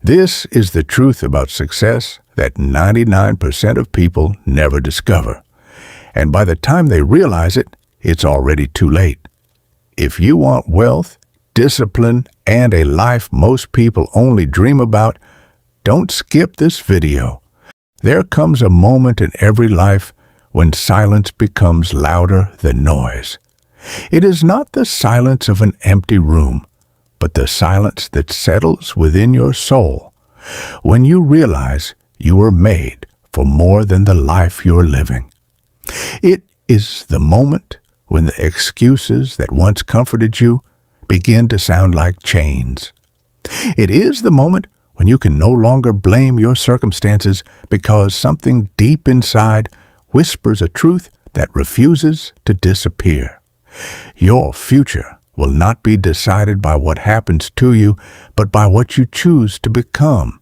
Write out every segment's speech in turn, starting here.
This is the truth about success that 99% of people never discover. And by the time they realize it, it's already too late. If you want wealth, discipline, and a life most people only dream about, don't skip this video. There comes a moment in every life when silence becomes louder than noise. It is not the silence of an empty room, but the silence that settles within your soul when you realize you were made for more than the life you're living. It is the moment when the excuses that once comforted you begin to sound like chains. It is the moment when you can no longer blame your circumstances because something deep inside whispers a truth that refuses to disappear. Your future will not be decided by what happens to you, but by what you choose to become.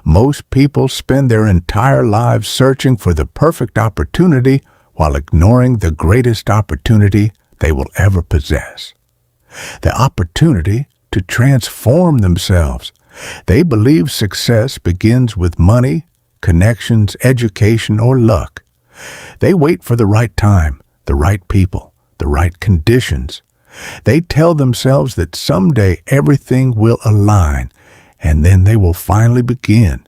Most people spend their entire lives searching for the perfect opportunity while ignoring the greatest opportunity they will ever possess. The opportunity to transform themselves. They believe success begins with money, connections, education, or luck. They wait for the right time, the right people, the right conditions. They tell themselves that someday everything will align, and then they will finally begin.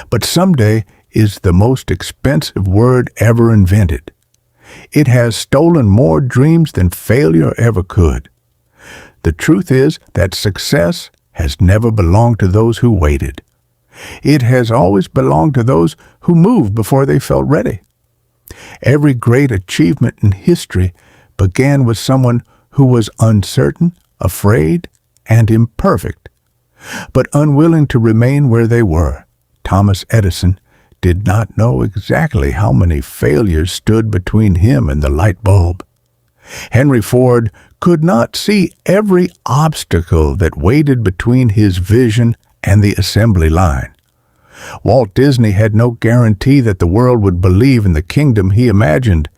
But someday is the most expensive word ever invented. It has stolen more dreams than failure ever could. The truth is that success has never belonged to those who waited. It has always belonged to those who moved before they felt ready. Every great achievement in history began with someone who was uncertain, afraid, and imperfect, but unwilling to remain where they were. Thomas Edison did not know exactly how many failures stood between him and the light bulb. Henry Ford could not see every obstacle that waited between his vision and the assembly line. Walt Disney had no guarantee that the world would believe in the kingdom he imagined,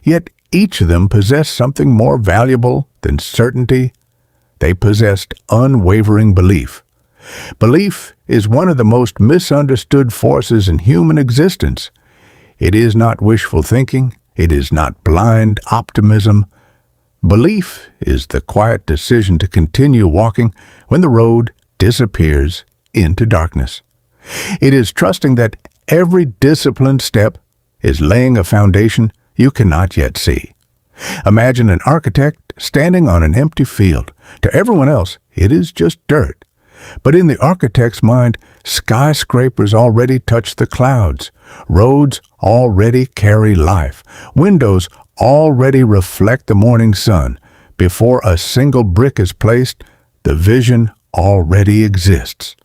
yet each of them possessed something more valuable than certainty. They possessed unwavering belief. Belief is one of the most misunderstood forces in human existence. It is not wishful thinking. It is not blind optimism. Belief is the quiet decision to continue walking when the road disappears into darkness. It is trusting that every disciplined step is laying a foundation you cannot yet see. Imagine an architect standing on an empty field. To everyone else, it is just dirt. But in the architect's mind, skyscrapers already touch the clouds. Roads already carry life. Windows already reflect the morning sun. Before a single brick is placed, the vision already exists.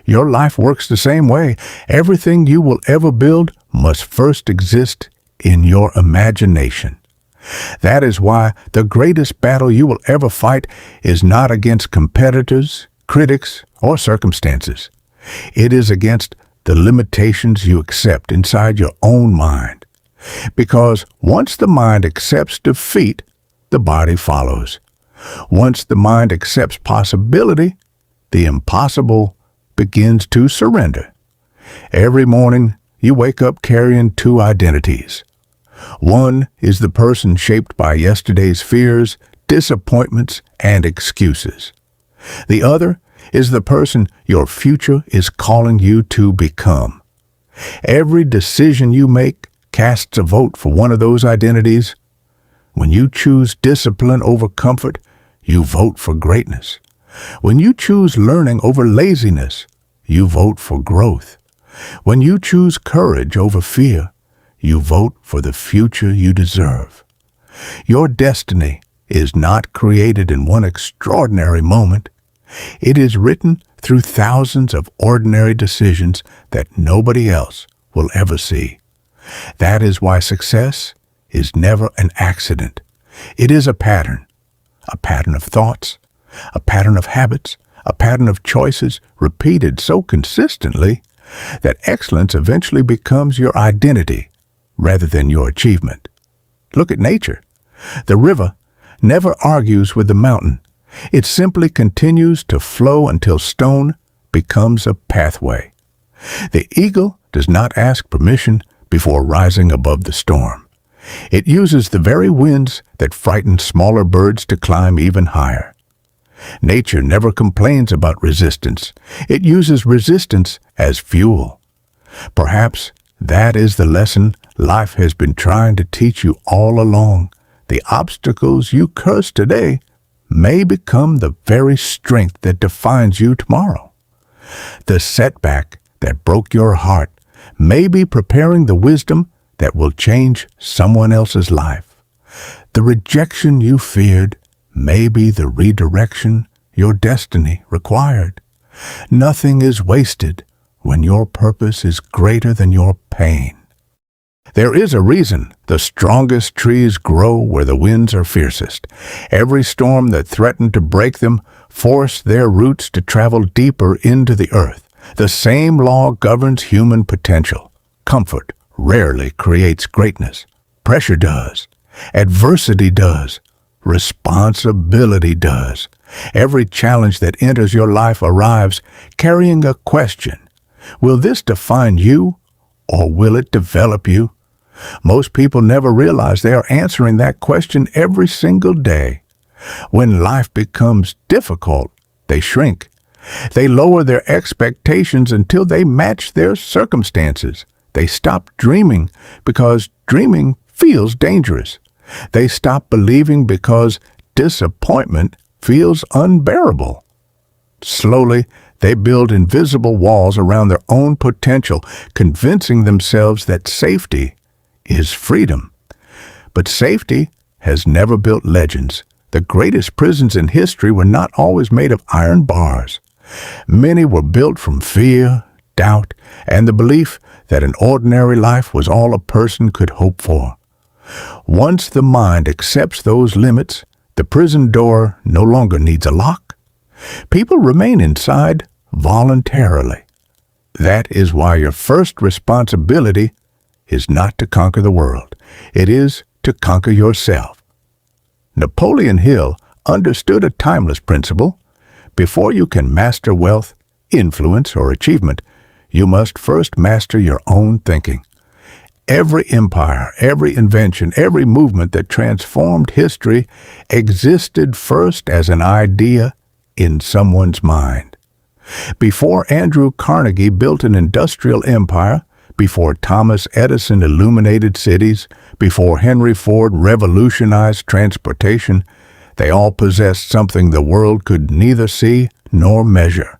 Your life works the same way. Everything you will ever build must first exist in your imagination. That is why the greatest battle you will ever fight is not against competitors, critics, or circumstances. It is against the limitations you accept inside your own mind. Because once the mind accepts defeat, the body follows. Once the mind accepts possibility, the impossible begins to surrender. Every morning, you wake up carrying two identities. One is the person shaped by yesterday's fears, disappointments, and excuses. The other is the person your future is calling you to become. Every decision you make casts a vote for one of those identities. When you choose discipline over comfort, you vote for greatness. When you choose learning over laziness, you vote for growth. When you choose courage over fear, you vote for the future you deserve. Your destiny is not created in one extraordinary moment. It is written through thousands of ordinary decisions that nobody else will ever see. That is why success is never an accident. It is a pattern of thoughts, a pattern of habits, a pattern of choices repeated so consistently that excellence eventually becomes your identity rather than your achievement. Look at nature. The river never argues with the mountain. It simply continues to flow until stone becomes a pathway. The eagle does not ask permission before rising above the storm. It uses the very winds that frighten smaller birds to climb even higher. Nature never complains about resistance. It uses resistance as fuel. Perhaps that is the lesson life has been trying to teach you all along. The obstacles you curse today may become the very strength that defines you tomorrow. The setback that broke your heart may be preparing the wisdom that will change someone else's life. The rejection you feared may be the redirection your destiny required. Nothing is wasted when your purpose is greater than your pain. There is a reason the strongest trees grow where the winds are fiercest. Every storm that threatened to break them forced their roots to travel deeper into the earth. The same law governs human potential. Comfort rarely creates greatness. Pressure does. Adversity does. Responsibility does. Every challenge that enters your life arrives carrying a question. Will this define you, or will it develop you? Most people never realize they are answering that question every single day. When life becomes difficult, they shrink. They lower their expectations until they match their circumstances. They stop dreaming because dreaming feels dangerous. They stop believing because disappointment feels unbearable. Slowly, they build invisible walls around their own potential, convincing themselves that safety is freedom. But safety has never built legends. The greatest prisons in history were not always made of iron bars. Many were built from fear, doubt, and the belief that an ordinary life was all a person could hope for. Once the mind accepts those limits, the prison door no longer needs a lock. People remain inside voluntarily. That is why your first responsibility is not to conquer the world. It is to conquer yourself. Napoleon Hill understood a timeless principle. Before you can master wealth, influence, or achievement, you must first master your own thinking. Every empire, every invention, every movement that transformed history existed first as an idea in someone's mind. Before Andrew Carnegie built an industrial empire, before Thomas Edison illuminated cities, before Henry Ford revolutionized transportation, they all possessed something the world could neither see nor measure.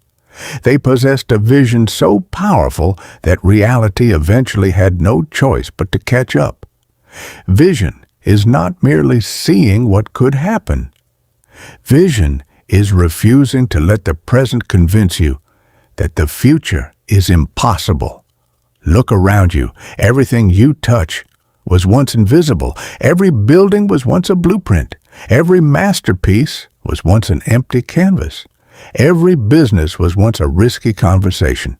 They possessed a vision so powerful that reality eventually had no choice but to catch up. Vision is not merely seeing what could happen. Vision is refusing to let the present convince you that the future is impossible. Look around you. Everything you touch was once invisible. Every building was once a blueprint. Every masterpiece was once an empty canvas. Every business was once a risky conversation.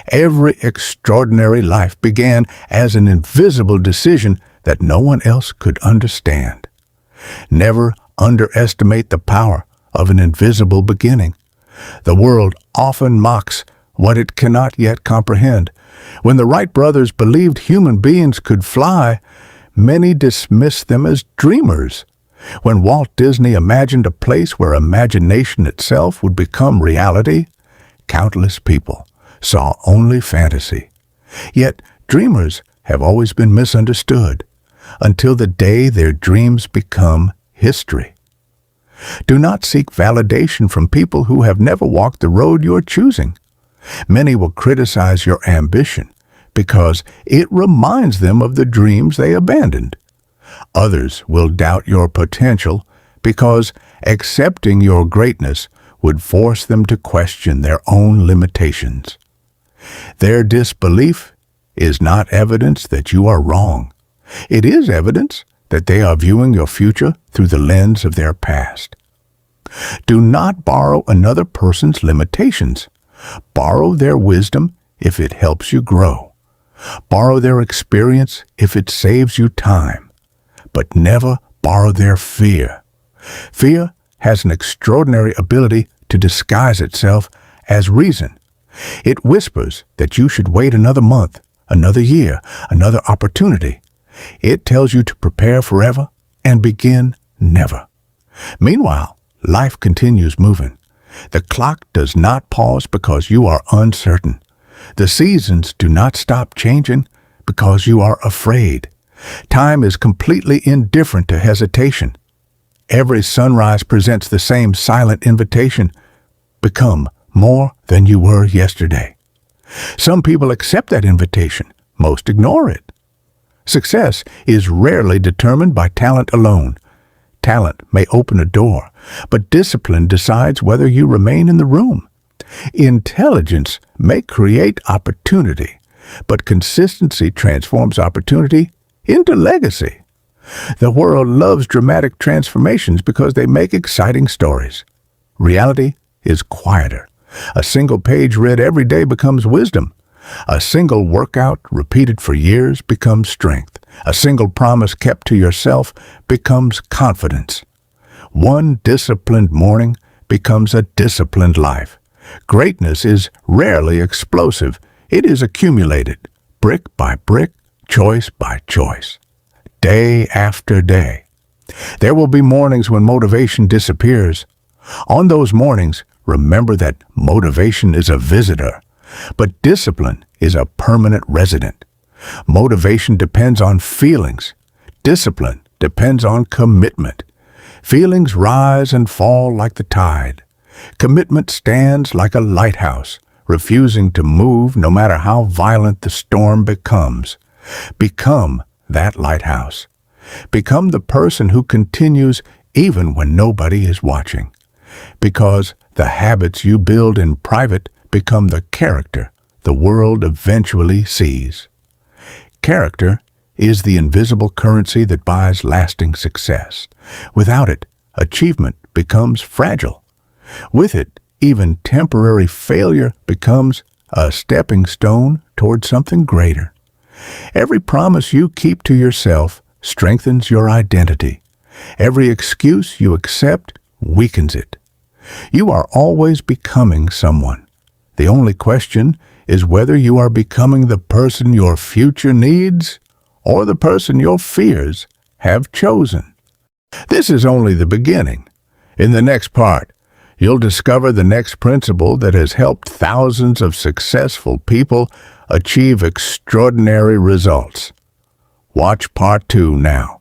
Every extraordinary life began as an invisible decision that no one else could understand. Never underestimate the power of an invisible beginning. The world often mocks what it cannot yet comprehend. When the Wright brothers believed human beings could fly, many dismissed them as dreamers. When Walt Disney imagined a place where imagination itself would become reality, countless people saw only fantasy. Yet dreamers have always been misunderstood until the day their dreams become history. Do not seek validation from people who have never walked the road you're choosing. Many will criticize your ambition because it reminds them of the dreams they abandoned. Others will doubt your potential because accepting your greatness would force them to question their own limitations. Their disbelief is not evidence that you are wrong. It is evidence that they are viewing your future through the lens of their past. Do not borrow another person's limitations. Borrow their wisdom if it helps you grow. Borrow their experience if it saves you time. But never borrow their fear. Fear has an extraordinary ability to disguise itself as reason It whispers that you should wait another month, another year, another opportunity. It tells you to prepare forever and begin never. Meanwhile, life continues moving. The clock does not pause because you are uncertain. The seasons do not stop changing because you are afraid. Time is completely indifferent to hesitation. Every sunrise presents the same silent invitation. Become more than you were yesterday. Some people accept that invitation. Most ignore it. Success is rarely determined by talent alone. Talent may open a door, but discipline decides whether you remain in the room. Intelligence may create opportunity, but consistency transforms opportunity into legacy. The world loves dramatic transformations because they make exciting stories. Reality is quieter. A single page read every day becomes wisdom. A single workout repeated for years becomes strength. A single promise kept to yourself becomes confidence. One disciplined morning becomes a disciplined life. Greatness is rarely explosive. It is accumulated, brick by brick, choice by choice, day after day. There will be mornings when motivation disappears. On those mornings, remember that motivation is a visitor, but discipline is a permanent resident. Motivation depends on feelings. Discipline depends on commitment. Feelings rise and fall like the tide. Commitment stands like a lighthouse, refusing to move no matter how violent the storm becomes. Become that lighthouse. Become the person who continues even when nobody is watching. Because the habits you build in private become the character the world eventually sees. Character is the invisible currency that buys lasting success. Without it, achievement becomes fragile. With it, even temporary failure becomes a stepping stone toward something greater. Every promise you keep to yourself strengthens your identity. Every excuse you accept weakens it. You are always becoming someone. The only question is whether you are becoming the person your future needs or the person your fears have chosen. This is only the beginning. In the next part, you'll discover the next principle that has helped thousands of successful people achieve extraordinary results. Watch part 2 now.